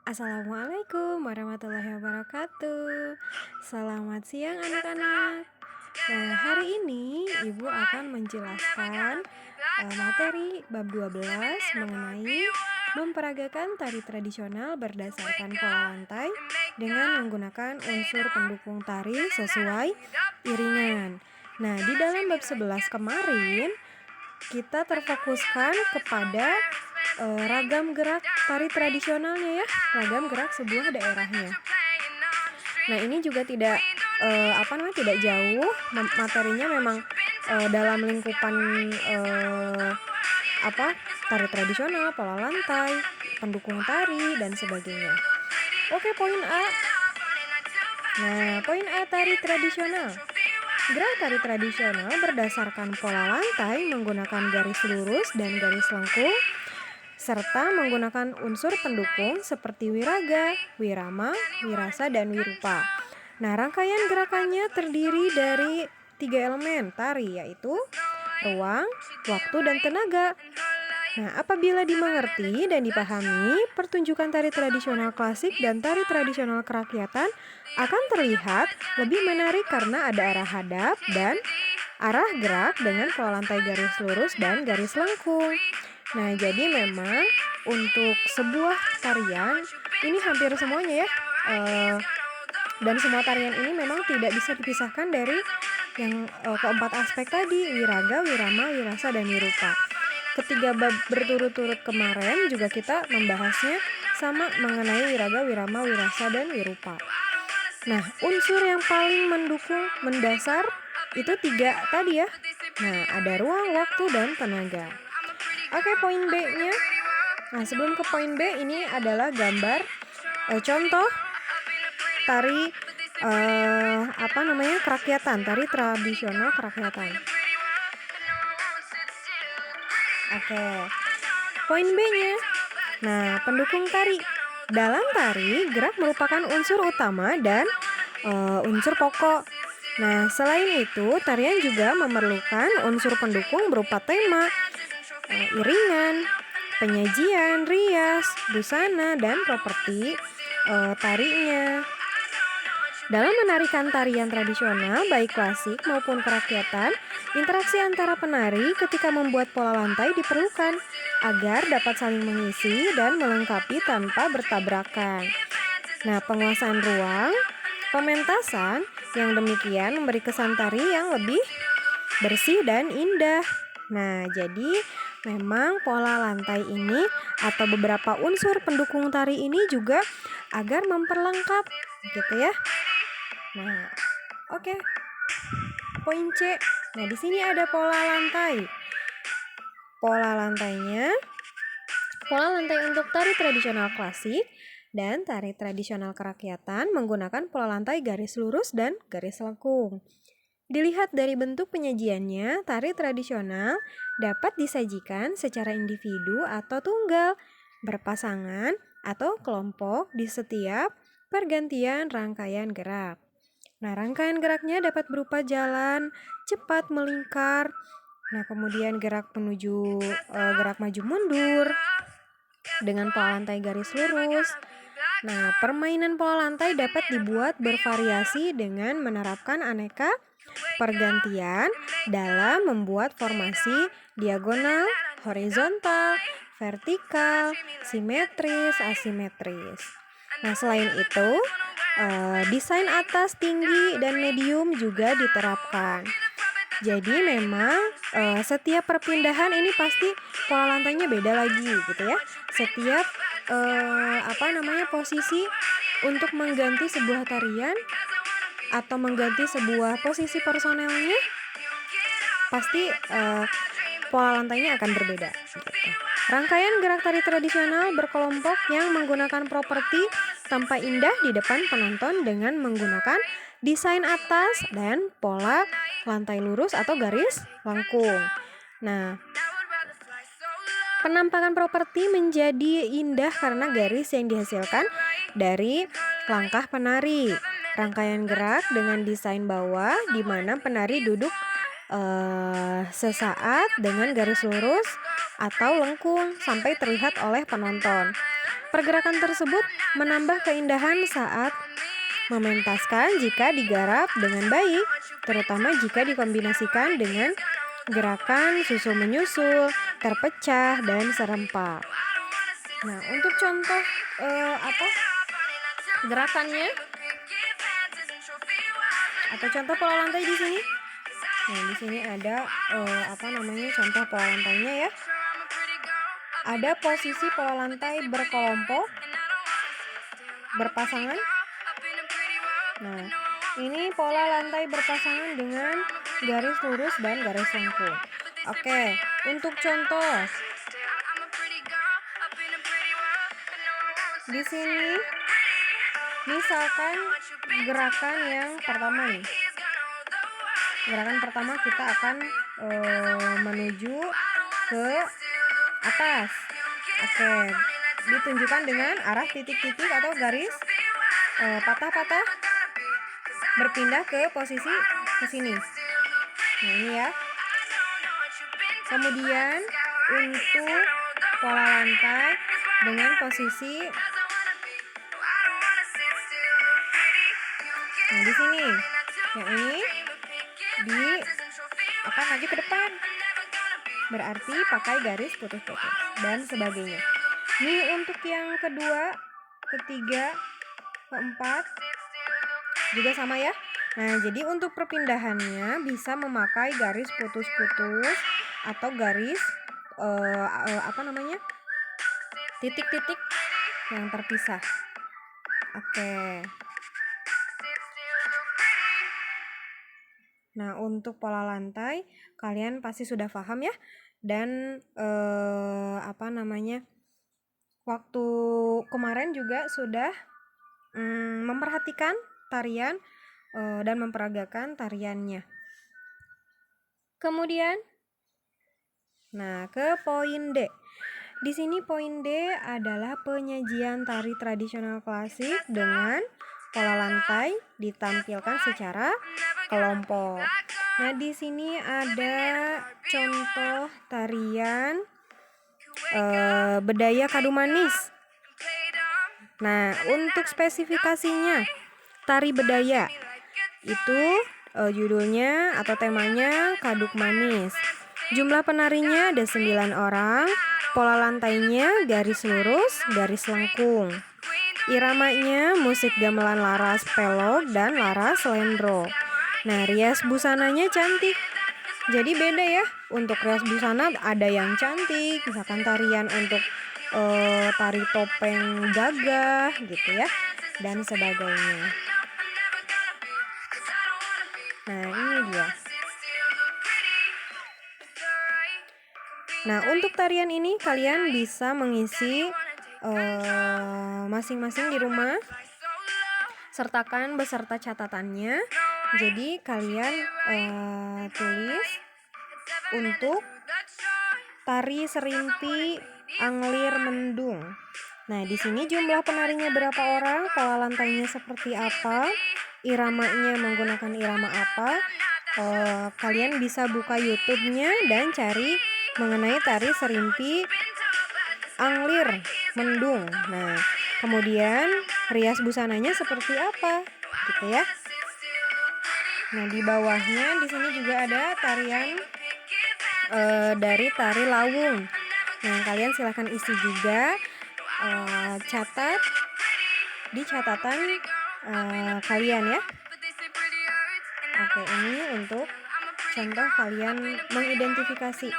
Assalamualaikum warahmatullahi wabarakatuh. Selamat siang anak-anak. Nah, hari ini Ibu akan menjelaskan materi bab 12 mengenai memperagakan tari tradisional berdasarkan pola lantai dengan menggunakan unsur pendukung tari sesuai iringan. Nah, di dalam bab 11 kemarin kita terfokuskan kepada ragam gerak tari tradisionalnya ya, ragam gerak sebuah daerahnya. Nah, ini juga tidak jauh, materinya memang dalam lingkupan tari tradisional, pola lantai, pendukung tari dan sebagainya. Oke, poin A. Nah, poin A, tari tradisional. Gerak tari tradisional berdasarkan pola lantai menggunakan garis lurus dan garis lengkung serta menggunakan unsur pendukung seperti wiraga, wirama, wirasa, dan wirupa. Nah, rangkaian gerakannya terdiri dari 3 elemen tari, yaitu ruang, waktu, dan tenaga. Nah, apabila dimengerti dan dipahami, pertunjukan tari tradisional klasik dan tari tradisional kerakyatan akan terlihat lebih menarik karena ada arah hadap dan arah gerak dengan pola lantai garis lurus dan garis lengkung. Nah, jadi memang untuk sebuah tarian ini hampir semuanya ya, dan semua tarian ini memang tidak bisa dipisahkan dari yang keempat aspek tadi, wiraga, wirama, wirasa, dan wirupa. Ketiga bab berturut-turut kemarin juga kita membahasnya sama mengenai wiraga, wirama, wirasa, dan wirupa. Nah, unsur yang paling mendasar itu 3 tadi ya. Nah, ada ruang, waktu, dan tenaga. Oke, poin B-nya. Nah, sebelum ke poin B, ini adalah gambar contoh tari kerakyatan, tari tradisional kerakyatan. Oke. Poin B-nya. Nah, pendukung tari. Dalam tari, gerak merupakan unsur utama dan unsur pokok. Nah, selain itu, tarian juga memerlukan unsur pendukung berupa tema, iringan, penyajian, rias, busana, dan properti tarinya. Dalam menarikan tarian tradisional, baik klasik maupun kerakyatan, interaksi antara penari ketika membuat pola lantai diperlukan agar dapat saling mengisi dan melengkapi tanpa bertabrakan. Nah, penguasaan ruang, pementasan yang demikian memberi kesan tari yang lebih bersih dan indah. Nah, jadi memang pola lantai ini atau beberapa unsur pendukung tari ini juga agar memperlengkap gitu ya. Nah, oke. Poin C. Nah, di sini ada pola lantai. Pola lantai untuk tari tradisional klasik dan tari tradisional kerakyatan menggunakan pola lantai garis lurus dan garis lengkung. Dilihat dari bentuk penyajiannya, tari tradisional dapat disajikan secara individu atau tunggal, berpasangan atau kelompok di setiap pergantian rangkaian gerak. Nah, rangkaian geraknya dapat berupa jalan, cepat melingkar, nah kemudian gerak maju mundur dengan pola lantai garis lurus. Nah, permainan pola lantai dapat dibuat bervariasi dengan menerapkan aneka pergantian dalam membuat formasi diagonal, horizontal, vertikal, simetris, asimetris. Nah, selain itu, desain atas, tinggi, dan medium juga diterapkan. Jadi memang setiap perpindahan ini pasti pola lantainya beda lagi gitu ya. Setiap posisi untuk mengganti sebuah tarian atau mengganti sebuah posisi personelnya pasti pola lantainya akan berbeda gitu. Rangkaian gerak tari tradisional berkelompok yang menggunakan properti tampak indah di depan penonton dengan menggunakan desain atas dan pola lantai lurus atau garis lengkung. Nah, penampakan properti menjadi indah karena garis yang dihasilkan dari langkah penari. Rangkaian gerak dengan desain bawah di mana penari duduk sesaat dengan garis lurus atau lengkung sampai terlihat oleh penonton. Pergerakan tersebut menambah keindahan saat mementaskan jika digarap dengan baik, terutama jika dikombinasikan dengan gerakan susul menyusul, terpecah, dan serempak. Nah, untuk contoh gerakannya atau contoh pola lantai di sini. Nah, di sini ada contoh pola lantainya ya. Ada posisi pola lantai berkelompok, berpasangan. Nah, ini pola lantai berpasangan dengan garis lurus dan garis lengkung. Oke, untuk contoh di sini, misalkan gerakan yang pertama nih. Gerakan pertama kita akan menuju ke atas. Oke, ditunjukkan dengan arah titik-titik atau garis patah-patah berpindah ke posisi ke sini. Nah, ini ya. Kemudian untuk pola lantai dengan posisi di sini. Yang ini akan maju ke depan. Berarti pakai garis putus-putus dan sebagainya. Ini untuk yang kedua, ketiga, keempat juga sama ya. Nah, jadi untuk perpindahannya bisa memakai garis putus-putus atau garis titik-titik yang terpisah. Oke. Nah, untuk pola lantai kalian pasti sudah paham ya. Dan waktu kemarin juga sudah memperhatikan tarian dan memperagakan tariannya. Kemudian, nah, ke poin D. Di sini poin D adalah penyajian tari tradisional klasik dengan pola lantai ditampilkan secara kelompok. Nah, di sini ada contoh tarian Bedaya Kadu Manis. Nah, untuk spesifikasinya, tari bedaya itu judulnya atau temanya Kaduk Manis. Jumlah penarinya ada 9 orang. Pola lantainya garis lurus, garis lengkung. Iramanya musik gamelan laras pelog dan laras lendro. Nah, rias busananya cantik. Jadi beda ya. Untuk rias busana ada yang cantik, misalkan tarian untuk tari topeng gagah gitu ya, dan sebagainya. Nah, ini dia. Nah, untuk tarian ini kalian bisa mengisi masing-masing di rumah, sertakan beserta catatannya. Jadi kalian tulis untuk tari serimpi anglir mendung. Nah, di sini jumlah penarinya berapa orang, pola lantainya seperti apa, iramanya menggunakan irama apa. Kalian bisa buka YouTube-nya dan cari mengenai tari serimpi anglir mendung. Nah, kemudian rias busananya seperti apa, gitu ya. Nah, di bawahnya di sini juga ada tarian dari tari lawung. Nah, kalian silahkan isi juga, catat di catatan kalian ya. Oke, ini untuk contoh kalian mengidentifikasi.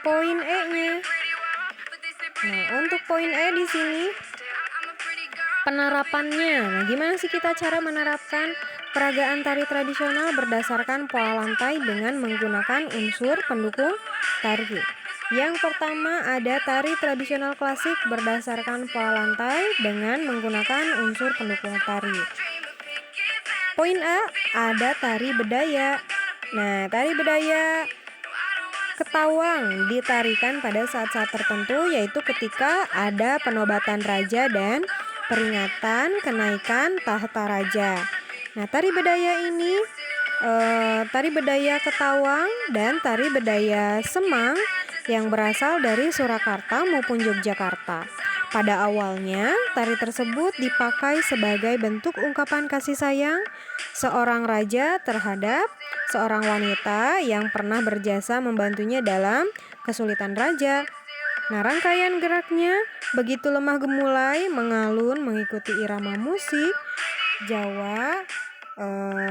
Poin E-nya. Nah, untuk poin E di sini penerapannya. Nah, gimana sih kita cara menerapkan peragaan tari tradisional berdasarkan pola lantai dengan menggunakan unsur pendukung tari? Yang pertama ada tari tradisional klasik berdasarkan pola lantai dengan menggunakan unsur pendukung tari. Poin A, ada tari bedaya. Nah, tari bedaya ketawang ditarikan pada saat-saat tertentu, yaitu ketika ada penobatan raja dan peringatan kenaikan tahta raja. Nah, tari bedaya ini, tari bedaya ketawang dan tari bedaya semang yang berasal dari Surakarta maupun Yogyakarta. Pada awalnya, tari tersebut dipakai sebagai bentuk ungkapan kasih sayang seorang raja terhadap seorang wanita yang pernah berjasa membantunya dalam kesulitan raja. Nah, rangkaian geraknya begitu lemah gemulai, mengalun mengikuti irama musik Jawa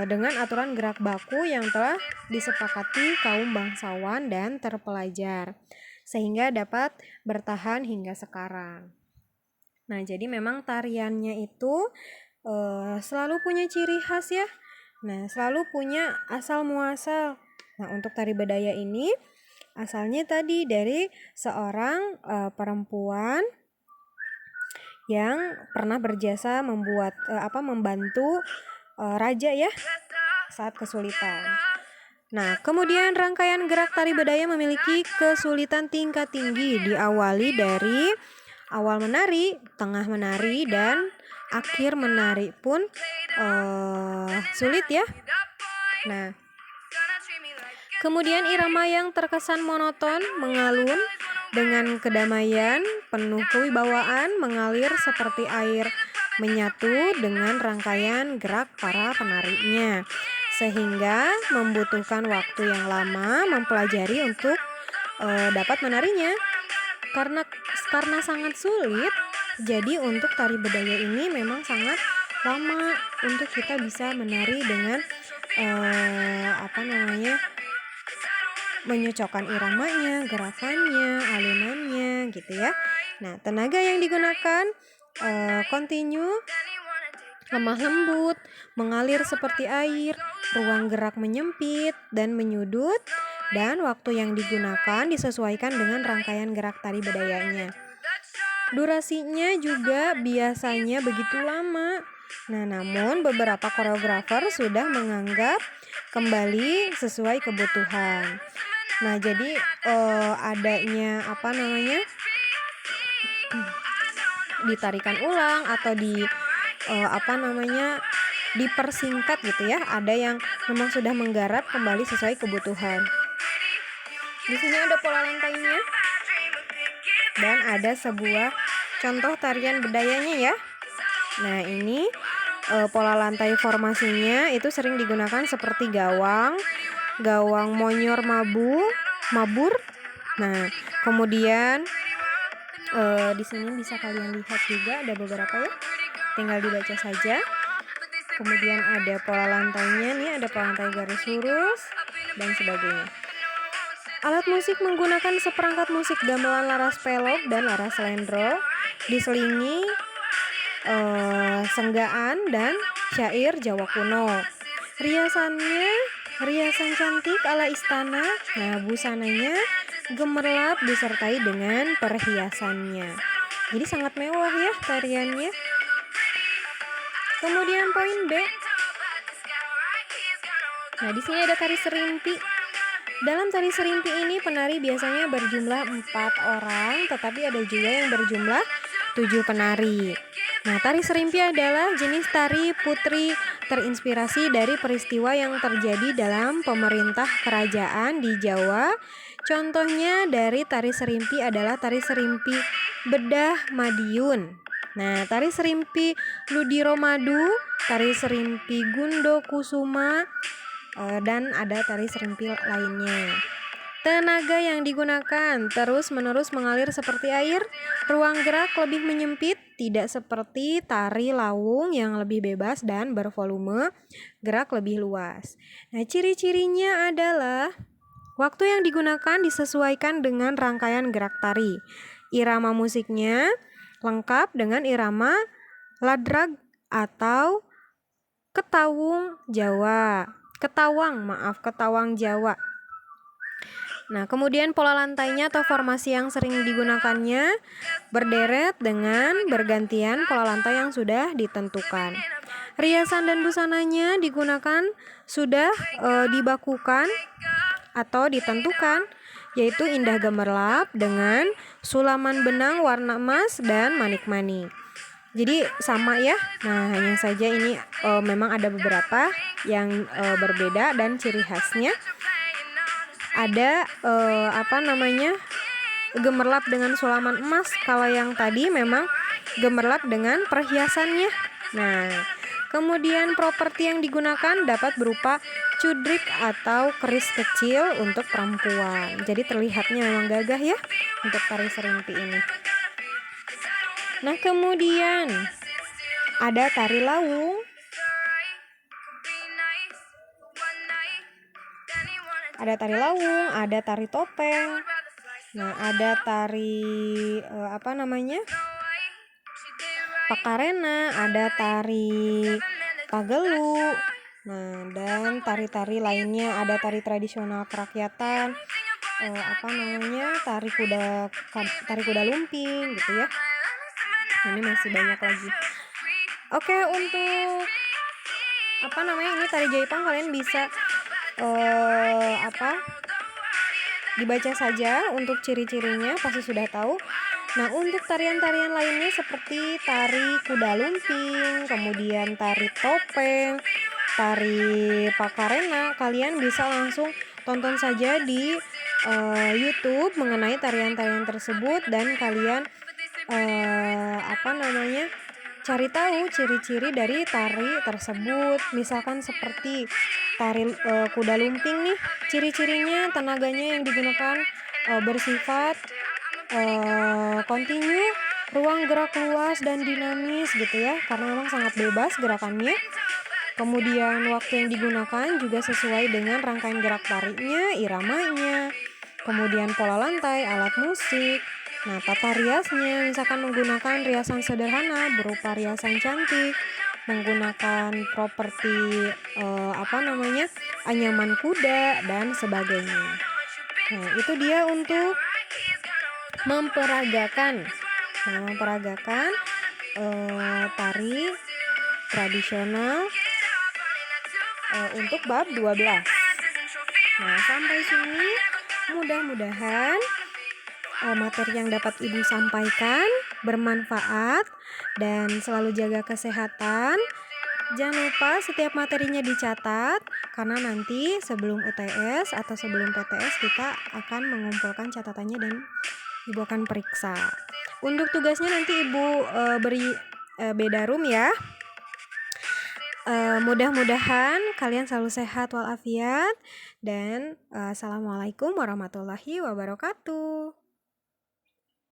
dengan aturan gerak baku yang telah disepakati kaum bangsawan dan terpelajar, sehingga dapat bertahan hingga sekarang. Nah, jadi memang tariannya itu selalu punya ciri khas ya. Nah, selalu punya asal muasal. Nah, untuk tari Bedaya ini asalnya tadi dari seorang perempuan yang pernah berjasa membantu raja ya saat kesulitan. Nah, kemudian rangkaian gerak tari Bedaya memiliki kesulitan tingkat tinggi, diawali dari awal menari, tengah menari, dan akhir menari pun sulit ya. Nah, kemudian irama yang terkesan monoton, mengalun dengan kedamaian, penuh kewibawaan, mengalir seperti air, menyatu dengan rangkaian gerak para penarinya, sehingga membutuhkan waktu yang lama mempelajari untuk dapat menarinya. Karena sangat sulit, jadi untuk tari Bedaya ini memang sangat lama untuk kita bisa menari dengan menyocokkan iramanya, gerakannya, alunannya gitu ya. Nah, tenaga yang digunakan continue, lemah lembut, mengalir seperti air, ruang gerak menyempit dan menyudut, dan waktu yang digunakan disesuaikan dengan rangkaian gerak tari Bedayanya. Durasinya juga biasanya begitu lama. Nah, namun beberapa koreografer sudah menganggap kembali sesuai kebutuhan. Nah, jadi adanya ditarikan ulang atau dipersingkat gitu ya. Ada yang memang sudah menggarap kembali sesuai kebutuhan. Di sini ada pola lantainya dan ada sebuah contoh tarian Bedayanya ya. Nah, ini pola lantai formasinya itu sering digunakan seperti gawang monyor mabur. Nah, kemudian di sini bisa kalian lihat juga ada beberapa ya. Tinggal dibaca saja. Kemudian ada pola lantainya nih, ada pola lantai garis lurus dan sebagainya. Alat musik menggunakan seperangkat musik gamelan laras pelok dan laras slendro, diselingi senggaan dan syair Jawa kuno. Riasan cantik ala istana. Nah, busananya gemerlap disertai dengan perhiasannya. Jadi sangat mewah ya tariannya. Kemudian poin B. Nah, di sini ada tari serimpi. Dalam tari serimpi ini penari biasanya berjumlah 4 orang, tetapi ada juga yang berjumlah 7 penari. Nah, tari serimpi adalah jenis tari putri terinspirasi dari peristiwa yang terjadi dalam pemerintah kerajaan di Jawa. Contohnya dari tari serimpi adalah tari serimpi Bedah Madiun. Nah, tari serimpi Ludiro Madu, tari serimpi Gundo Kusuma, dan ada tari serimpi lainnya. Tenaga yang digunakan terus-menerus mengalir seperti air. Ruang gerak lebih menyempit, tidak seperti tari lawung yang lebih bebas dan bervolume gerak lebih luas. Nah, ciri-cirinya adalah waktu yang digunakan disesuaikan dengan rangkaian gerak tari. Irama musiknya lengkap dengan irama ladrag atau ketawang Jawa. Nah, kemudian pola lantainya atau formasi yang sering digunakannya berderet dengan bergantian pola lantai yang sudah ditentukan. Riasan dan busananya digunakan sudah dibakukan atau ditentukan, yaitu indah gemerlap dengan sulaman benang warna emas dan manik-manik. Jadi sama ya. Nah, hanya saja ini memang ada beberapa yang berbeda dan ciri khasnya. Ada gemerlap dengan sulaman emas. Kalau yang tadi memang gemerlap dengan perhiasannya. Nah, kemudian properti yang digunakan dapat berupa cudrik atau keris kecil untuk perempuan. Jadi terlihatnya memang gagah ya untuk tari serimpi ini. Nah, kemudian ada tari lawung. Ada tari lawung, ada tari topeng. Nah, ada tari pakarena, ada tari pagelu. Nah, dan tari-tari lainnya, ada tari tradisional kerakyatan, tari kuda lumping gitu ya. Ini masih banyak lagi. Oke, untuk ini tari jaipong kalian bisa dibaca saja untuk ciri-cirinya, pasti sudah tahu. Nah, untuk tarian-tarian lainnya seperti tari kuda lumping, kemudian tari topeng, tari pakarena, kalian bisa langsung tonton saja di YouTube mengenai tarian-tarian tersebut, dan kalian cari tahu ciri-ciri dari tari tersebut. Misalkan seperti tari kuda lumping nih, ciri-cirinya tenaganya yang digunakan bersifat kontinu, ruang gerak luas dan dinamis gitu ya, karena memang sangat bebas gerakannya. Kemudian waktu yang digunakan juga sesuai dengan rangkaian gerak tarinya, iramanya, kemudian pola lantai, alat musik. Nah, tata riasnya misalkan menggunakan riasan sederhana berupa riasan cantik, menggunakan properti anyaman kuda dan sebagainya. Nah, itu dia untuk memperagakan tari tradisional untuk bab 12. Nah, sampai sini mudah-mudahan materi yang dapat Ibu sampaikan bermanfaat, dan selalu jaga kesehatan. Jangan lupa setiap materinya dicatat, karena nanti sebelum UTS atau sebelum PTS kita akan mengumpulkan catatannya dan Ibu akan periksa. Untuk tugasnya nanti Ibu beri beda room ya. Mudah-mudahan kalian selalu sehat walafiat, dan assalamualaikum warahmatullahi wabarakatuh.